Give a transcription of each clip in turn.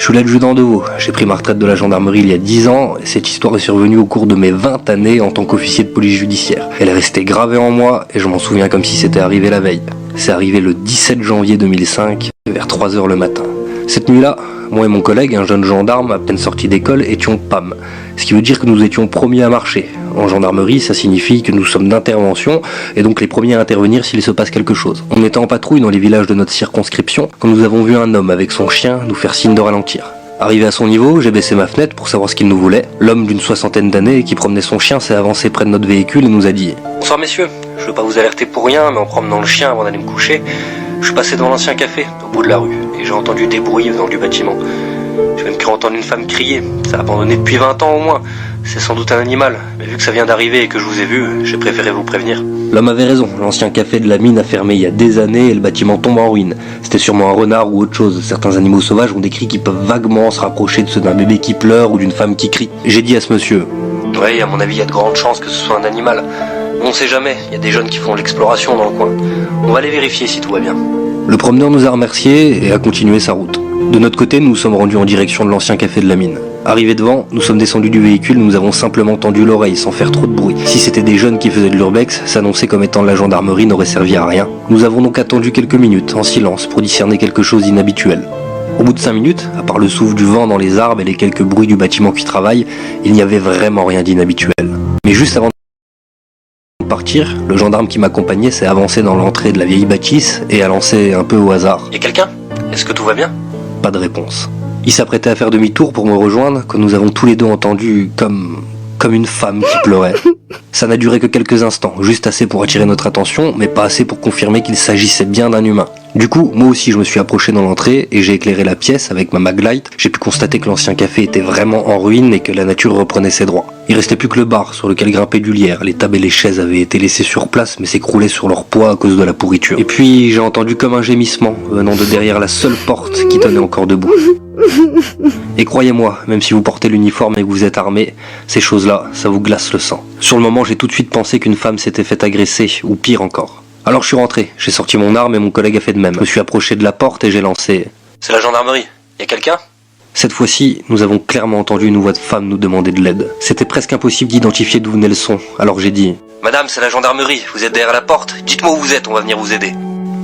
Je suis l'adjudant de Vaud, j'ai pris ma retraite de la gendarmerie il y a 10 ans, et cette histoire est survenue au cours de mes 20 années en tant qu'officier de police judiciaire. Elle est restée gravée en moi, et je m'en souviens comme si c'était arrivé la veille. C'est arrivé le 17 janvier 2005, vers 3h le matin. Cette nuit-là, moi et mon collègue, un jeune gendarme à peine sorti d'école, étions PAM. Ce qui veut dire que nous étions premiers à marcher. En gendarmerie, ça signifie que nous sommes d'intervention, et donc les premiers à intervenir s'il se passe quelque chose. On était en patrouille dans les villages de notre circonscription, quand nous avons vu un homme avec son chien nous faire signe de ralentir. Arrivé à son niveau, j'ai baissé ma fenêtre pour savoir ce qu'il nous voulait. L'homme d'une 60aine d'années qui promenait son chien s'est avancé près de notre véhicule et nous a dit « Bonsoir messieurs, je veux pas vous alerter pour rien, mais en promenant le chien avant d'aller me coucher, je suis passé devant l'ancien café, au bout de la rue, et j'ai entendu des bruits venant du bâtiment. J'ai même cru entendre une femme crier, ça a abandonné depuis 20 ans au moins. C'est sans doute un animal, mais vu que ça vient d'arriver et que je vous ai vu, j'ai préféré vous prévenir. » L'homme avait raison, l'ancien café de la mine a fermé il y a des années et le bâtiment tombe en ruine. C'était sûrement un renard ou autre chose, certains animaux sauvages ont des cris qui peuvent vaguement se rapprocher de ceux d'un bébé qui pleure ou d'une femme qui crie. J'ai dit à ce monsieur « Ouais, à mon avis, il y a de grandes chances que ce soit un animal. On sait jamais, il y a des jeunes qui font l'exploration dans le coin. On va aller vérifier si tout va bien. » Le promeneur nous a remerciés et a continué sa route. De notre côté, nous nous sommes rendus en direction de l'ancien café de la mine. Arrivés devant, nous sommes descendus du véhicule, nous avons simplement tendu l'oreille sans faire trop de bruit. Si c'était des jeunes qui faisaient de l'urbex, s'annoncer comme étant de la gendarmerie n'aurait servi à rien. Nous avons donc attendu quelques minutes, en silence, pour discerner quelque chose d'inhabituel. Au bout de 5 minutes, à part le souffle du vent dans les arbres et les quelques bruits du bâtiment qui travaille, il n'y avait vraiment rien d'inhabituel. Mais juste avant de partir, le gendarme qui m'accompagnait s'est avancé dans l'entrée de la vieille bâtisse et a lancé un peu au hasard. « Y'a quelqu'un ? Est-ce que tout va bien ?» Pas de réponse. Il s'apprêtait à faire demi-tour pour me rejoindre quand nous avons tous les deux entendu comme une femme qui pleurait. Ça n'a duré que quelques instants, juste assez pour attirer notre attention, mais pas assez pour confirmer qu'il s'agissait bien d'un humain. Du coup, moi aussi je me suis approché dans l'entrée et j'ai éclairé la pièce avec ma maglite. J'ai pu constater que l'ancien café était vraiment en ruine et que la nature reprenait ses droits. Il restait plus que le bar sur lequel grimpait du lierre. Les tables et les chaises avaient été laissées sur place mais s'écroulaient sur leur poids à cause de la pourriture. Et puis j'ai entendu comme un gémissement venant de derrière la seule porte qui tenait encore debout. Et croyez-moi, même si vous portez l'uniforme et que vous êtes armé, ces choses-là, ça vous glace le sang. Sur le moment, j'ai tout de suite pensé qu'une femme s'était fait agresser, ou pire encore. Alors je suis rentré, j'ai sorti mon arme et mon collègue a fait de même. Je me suis approché de la porte et j'ai lancé « C'est la gendarmerie, y a quelqu'un ?» Cette fois-ci, nous avons clairement entendu une voix de femme nous demander de l'aide. C'était presque impossible d'identifier d'où venait le son, alors j'ai dit « Madame, c'est la gendarmerie, vous êtes derrière la porte, dites-moi où vous êtes, on va venir vous aider. »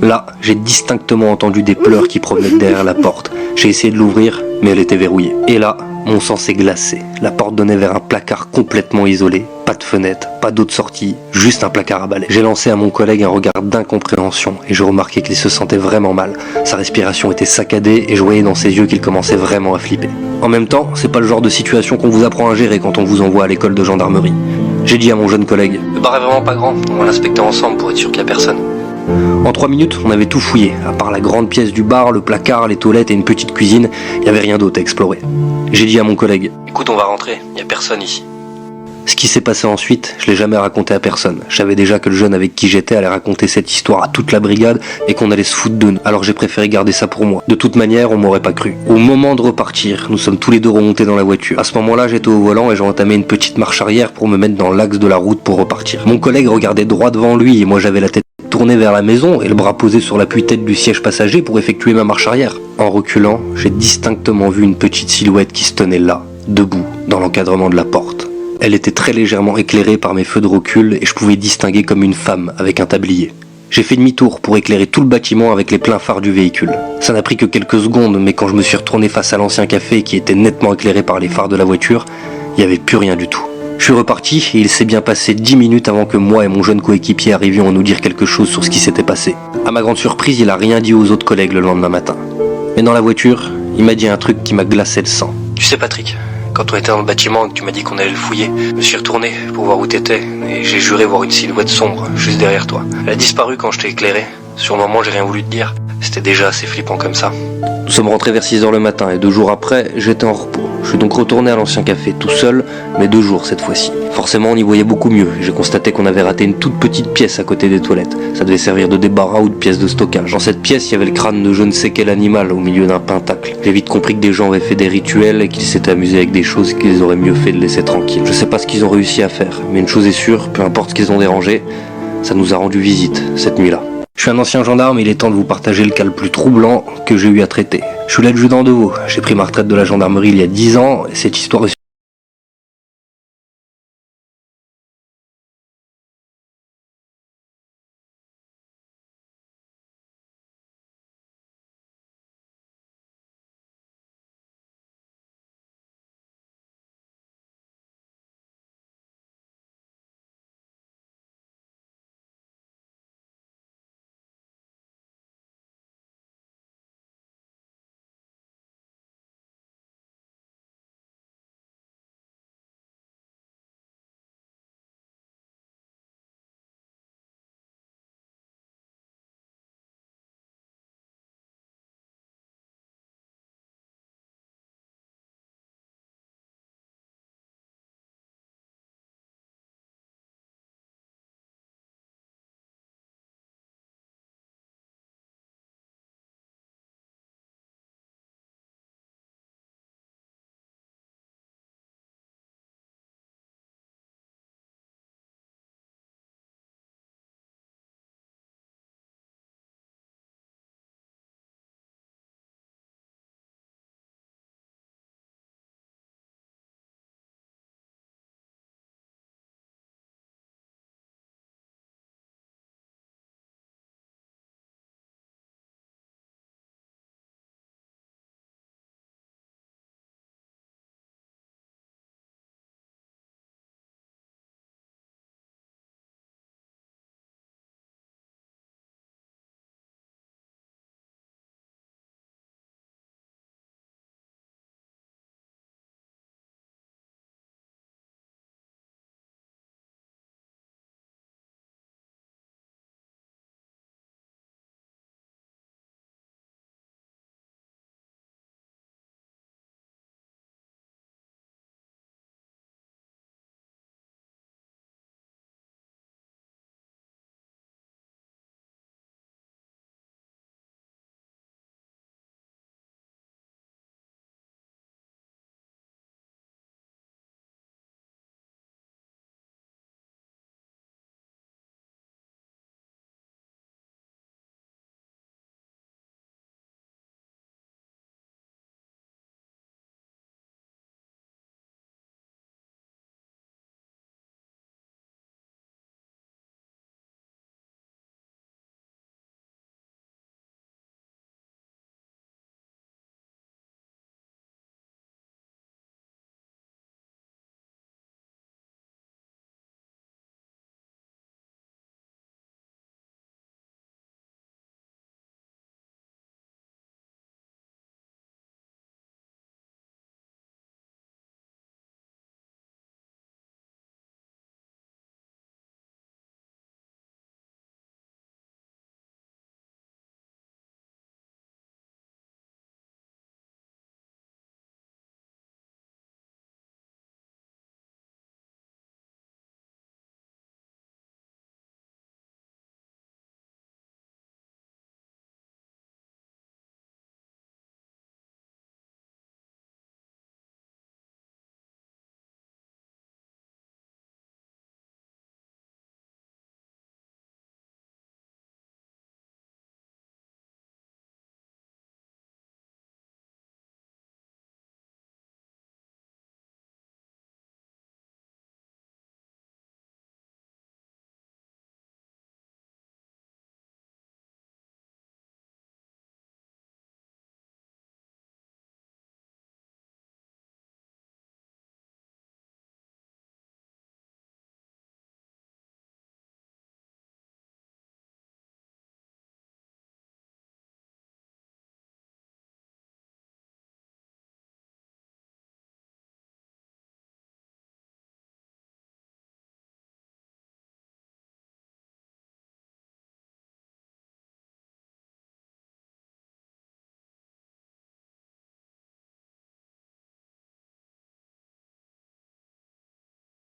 Là, j'ai distinctement entendu des pleurs qui provenaient de derrière la porte. J'ai essayé de l'ouvrir, mais elle était verrouillée. Et là, mon sang s'est glacé. La porte donnait vers un placard complètement isolé. Pas de fenêtre, pas d'autre sortie, juste un placard à balai. J'ai lancé à mon collègue un regard d'incompréhension et je remarquais qu'il se sentait vraiment mal. Sa respiration était saccadée et je voyais dans ses yeux qu'il commençait vraiment à flipper. En même temps, c'est pas le genre de situation qu'on vous apprend à gérer quand on vous envoie à l'école de gendarmerie. J'ai dit à mon jeune collègue « Le bar est vraiment pas grand, on va l'inspecter ensemble pour être sûr qu'il y a personne. » En 3 minutes, on avait tout fouillé. À part la grande pièce du bar, le placard, les toilettes et une petite cuisine, il n'y avait rien d'autre à explorer. J'ai dit à mon collègue « Écoute, on va rentrer, il n'y a personne ici. » Ce qui s'est passé ensuite, je l'ai jamais raconté à personne. Je savais déjà que le jeune avec qui j'étais allait raconter cette histoire à toute la brigade et qu'on allait se foutre de nous. Alors j'ai préféré garder ça pour moi. De toute manière, on m'aurait pas cru. Au moment de repartir, nous sommes tous les deux remontés dans la voiture. À ce moment-là, j'étais au volant et j'ai entamé une petite marche arrière pour me mettre dans l'axe de la route pour repartir. Mon collègue regardait droit devant lui et moi j'avais la tête tournée vers la maison et le bras posé sur l'appui-tête du siège passager pour effectuer ma marche arrière. En reculant, j'ai distinctement vu une petite silhouette qui se tenait là, debout, dans l'encadrement de la porte. Elle était très légèrement éclairée par mes feux de recul et je pouvais distinguer comme une femme avec un tablier. J'ai fait demi-tour pour éclairer tout le bâtiment avec les pleins phares du véhicule. Ça n'a pris que quelques secondes, mais quand je me suis retourné face à l'ancien café qui était nettement éclairé par les phares de la voiture, il n'y avait plus rien du tout. Je suis reparti et il s'est bien passé 10 minutes avant que moi et mon jeune coéquipier arrivions à nous dire quelque chose sur ce qui s'était passé. À ma grande surprise, il a rien dit aux autres collègues le lendemain matin. Mais dans la voiture, il m'a dit un truc qui m'a glacé le sang. Tu sais Patrick, quand on était dans le bâtiment et que tu m'as dit qu'on allait le fouiller, je me suis retourné pour voir où t'étais et j'ai juré voir une silhouette sombre juste derrière toi. Elle a disparu quand je t'ai éclairé. Sur le moment, j'ai rien voulu te dire. C'était déjà assez flippant comme ça. Nous sommes rentrés vers 6h le matin et 2 jours après, j'étais en repos. Je suis donc retourné à l'ancien café tout seul, mais 2 jours cette fois-ci. Forcément, on y voyait beaucoup mieux. J'ai constaté qu'on avait raté une toute petite pièce à côté des toilettes. Ça devait servir de débarras ou de pièce de stockage. Dans cette pièce, il y avait le crâne de je ne sais quel animal au milieu d'un pentacle. J'ai vite compris que des gens avaient fait des rituels et qu'ils s'étaient amusés avec des choses qu'ils auraient mieux fait de laisser tranquilles. Je sais pas ce qu'ils ont réussi à faire, mais une chose est sûre, peu importe ce qu'ils ont dérangé, ça nous a rendu visite cette nuit-là. Je suis un ancien gendarme et il est temps de vous partager le cas le plus troublant que j'ai eu à traiter. Je suis l'adjudant de Vaud, j'ai pris ma retraite de la gendarmerie il y a 10 ans et cette histoire est